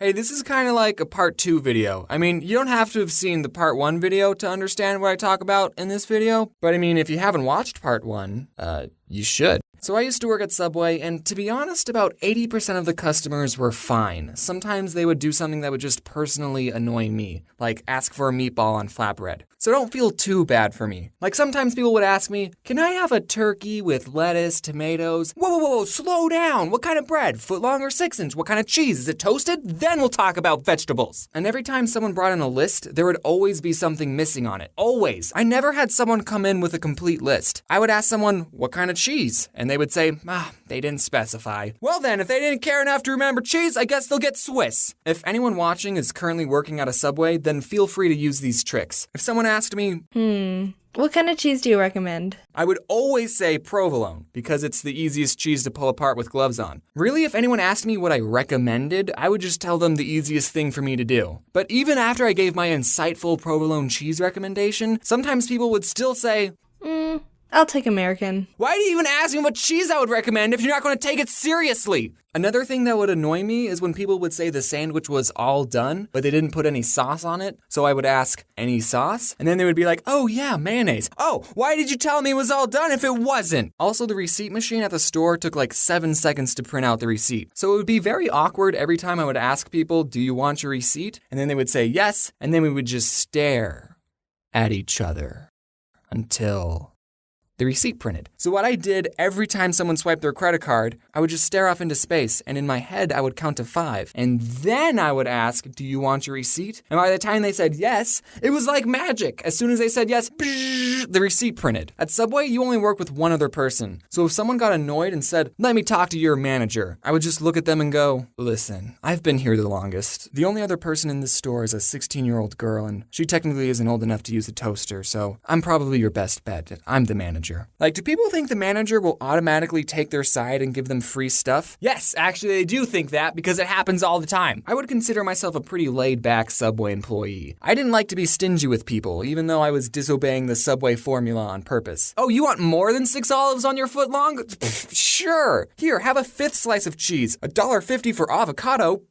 Hey, this is kind of like a part 2 video. I mean, you don't have to have seen the part 1 video to understand what I talk about in this video. But I mean, if you haven't watched part 1, you should. So I used to work at Subway, and to be honest, about 80% of the customers were fine. Sometimes they would do something that would just personally annoy me, like ask for a meatball on flatbread. So don't feel too bad for me. Like sometimes people would ask me, can I have a turkey with lettuce, tomatoes? Whoa, slow down. What kind of bread? Footlong or 6-inch? What kind of cheese? Is it toasted? Then we'll talk about vegetables. And every time someone brought in a list, there would always be something missing on it. Always. I never had someone come in with a complete list. I would ask someone, what kind of cheese? And they would say, they didn't specify. Well then, if they didn't care enough to remember cheese, I guess they'll get Swiss. If anyone watching is currently working at a Subway, then feel free to use these tricks. If someone asked me, what kind of cheese do you recommend? I would always say provolone, because it's the easiest cheese to pull apart with gloves on. Really, if anyone asked me what I recommended, I would just tell them the easiest thing for me to do. But even after I gave my insightful provolone cheese recommendation, sometimes people would still say, I'll take American. why do you even ask me what cheese I would recommend if you're not going to take it seriously? Another thing that would annoy me is when people would say the sandwich was all done, but they didn't put any sauce on it. So I would ask, any sauce? And then they would be like, oh yeah, mayonnaise. Oh, why did you tell me it was all done if it wasn't? Also, the receipt machine at the store took like 7 seconds to print out the receipt. So it would be very awkward every time I would ask people, do you want your receipt? And then they would say yes, and then we would just stare at each other until the receipt printed. So what I did every time someone swiped their credit card, I would just stare off into space, and in my head, I would count to 5. And then I would ask, do you want your receipt? And by the time they said yes, it was like magic. As soon as they said yes, the receipt printed. At Subway, you only work with one other person. So if someone got annoyed and said, let me talk to your manager, I would just look at them and go, listen, I've been here the longest. The only other person in this store is a 16-year-old girl, and she technically isn't old enough to use a toaster, so I'm probably your best bet. I'm the manager. Like, do people think the manager will automatically take their side and give them free stuff? Yes, actually they do think that because it happens all the time. I would consider myself a pretty laid-back Subway employee. I didn't like to be stingy with people, even though I was disobeying the Subway formula on purpose. Oh, you want more than 6 olives on your footlong? Sure. Here, have a 5th slice of cheese. $1.50 for avocado?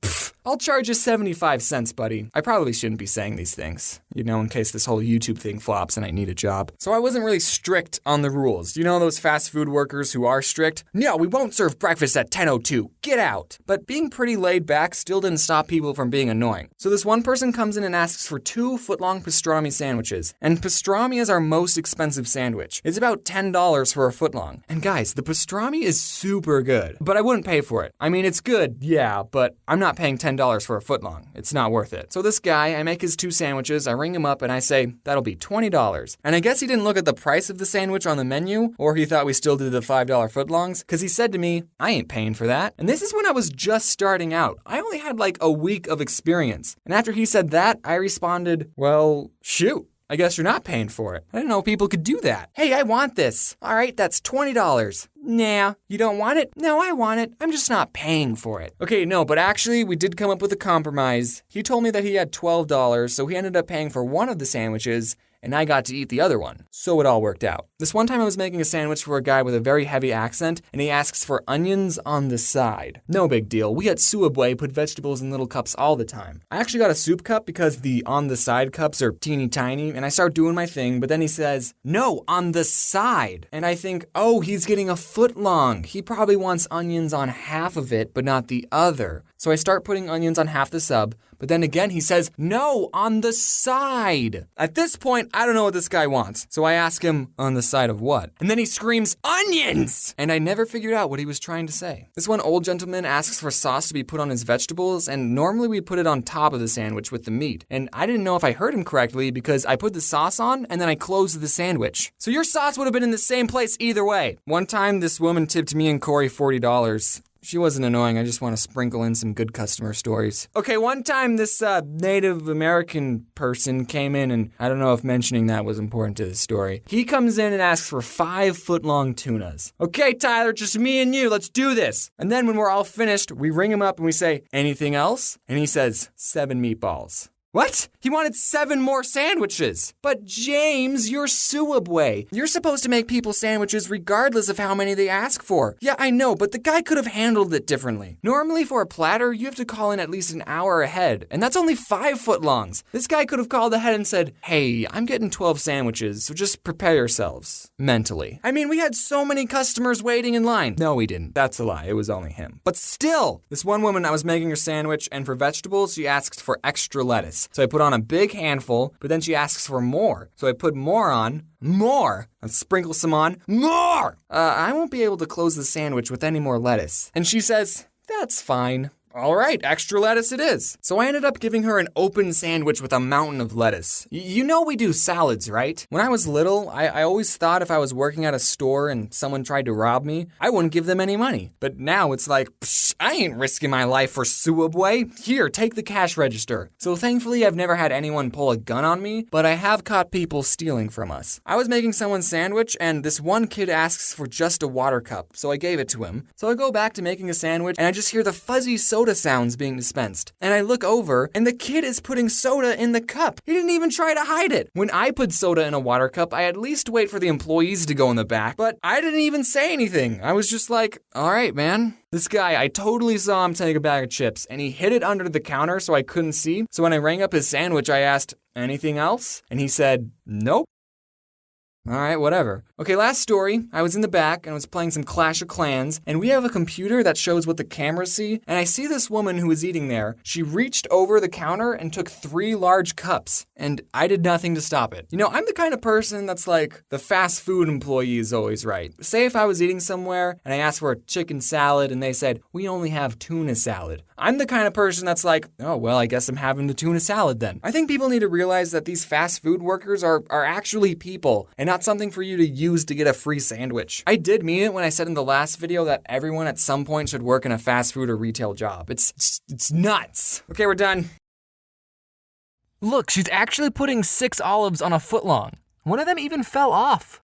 I'll charge you 75 cents, buddy. I probably shouldn't be saying these things, in case this whole YouTube thing flops and I need a job. So I wasn't really strict on the rules. You know those fast food workers who are strict? No, we won't serve breakfast at 10:02. Get out. But being pretty laid back still didn't stop people from being annoying. So this one person comes in and asks for 2 footlong pastrami sandwiches. And pastrami is our most expensive sandwich. It's about $10 for a footlong. And guys, the pastrami is super good, but I wouldn't pay for it. I mean, it's good, yeah, but I'm not paying $10 for a footlong. It's not worth it. So this guy, I make his 2 sandwiches, I ring him up and I say, that'll be $20. And I guess he didn't look at the price of the sandwich on the menu, or he thought we still did the $5 footlongs, because he said to me, I ain't paying for that. And this is when I was just starting out. I only had like a week of experience. And after he said that, I responded, well, shoot. I guess you're not paying for it. I didn't know people could do that. Hey, I want this. All right, that's $20. Nah, you don't want it? No, I want it. I'm just not paying for it. Okay, no, but actually, we did come up with a compromise. He told me that he had $12, so he ended up paying for one of the sandwiches, and I got to eat the other one. So it all worked out. This one time I was making a sandwich for a guy with a very heavy accent, and he asks for onions on the side. No big deal. We at Subway put vegetables in little cups all the time. I actually got a soup cup because the on the side cups are teeny tiny, and I start doing my thing, but then he says, no, on the side. And I think, oh, he's getting a footlong. He probably wants onions on half of it, but not the other. So I start putting onions on half the sub, but then again he says, no, on the side. At this point, I don't know what this guy wants. So I ask him, on the side of what? And then he screams, onions! And I never figured out what he was trying to say. This one old gentleman asks for sauce to be put on his vegetables, and normally we put it on top of the sandwich with the meat. And I didn't know if I heard him correctly because I put the sauce on and then I closed the sandwich. So your sauce would have been in the same place either way. One time, this woman tipped me and Corey $40. She wasn't annoying, I just want to sprinkle in some good customer stories. Okay, one time this Native American person came in, and I don't know if mentioning that was important to the story. He comes in and asks for 5 footlong tunas. Okay, Tyler, just me and you, let's do this. And then when we're all finished, we ring him up and we say, anything else? And he says, 7 meatballs. What? He wanted 7 more sandwiches. But James, you're Suabway. You're supposed to make people sandwiches regardless of how many they ask for. Yeah, I know, but the guy could have handled it differently. Normally for a platter, you have to call in at least an hour ahead, and that's only 5 footlongs. This guy could have called ahead and said, hey, I'm getting 12 sandwiches, so just prepare yourselves. Mentally. I mean, we had so many customers waiting in line. No, we didn't. That's a lie. It was only him. But still, this one woman, I was making her sandwich, and for vegetables, she asked for extra lettuce. So I put on a big handful, but then she asks for more. So I put more on, and sprinkle some on, more! I won't be able to close the sandwich with any more lettuce. And she says, that's fine. All right, extra lettuce it is. So I ended up giving her an open sandwich with a mountain of lettuce. You know we do salads, right? When I was little, I always thought if I was working at a store and someone tried to rob me, I wouldn't give them any money. But now it's like, psh, I ain't risking my life for Suabway. Here, take the cash register. So thankfully, I've never had anyone pull a gun on me, but I have caught people stealing from us. I was making someone's sandwich, and this one kid asks for just a water cup, so I gave it to him. So I go back to making a sandwich, and I just hear the fuzzy soda sounds being dispensed. And I look over, and the kid is putting soda in the cup. He didn't even try to hide it. When I put soda in a water cup, I at least wait for the employees to go in the back, but I didn't even say anything. I was just like, all right, man. This guy, I totally saw him take a bag of chips, and he hid it under the counter so I couldn't see. So when I rang up his sandwich, I asked, anything else? And he said, nope. All right, whatever. Okay, last story. I was in the back and was playing some Clash of Clans, and we have a computer that shows what the cameras see, and I see this woman who was eating there. She reached over the counter and took 3 large cups, and I did nothing to stop it. You know, I'm the kind of person that's like, the fast food employee is always right. Say if I was eating somewhere and I asked for a chicken salad and they said, we only have tuna salad. I'm the kind of person that's like, oh, well, I guess I'm having the tuna salad then. I think people need to realize that these fast food workers are actually people and not something for you to use to get a free sandwich. I did mean it when I said in the last video that everyone at some point should work in a fast food or retail job. It's nuts. Okay, we're done. Look, she's actually putting 6 olives on a footlong. One of them even fell off.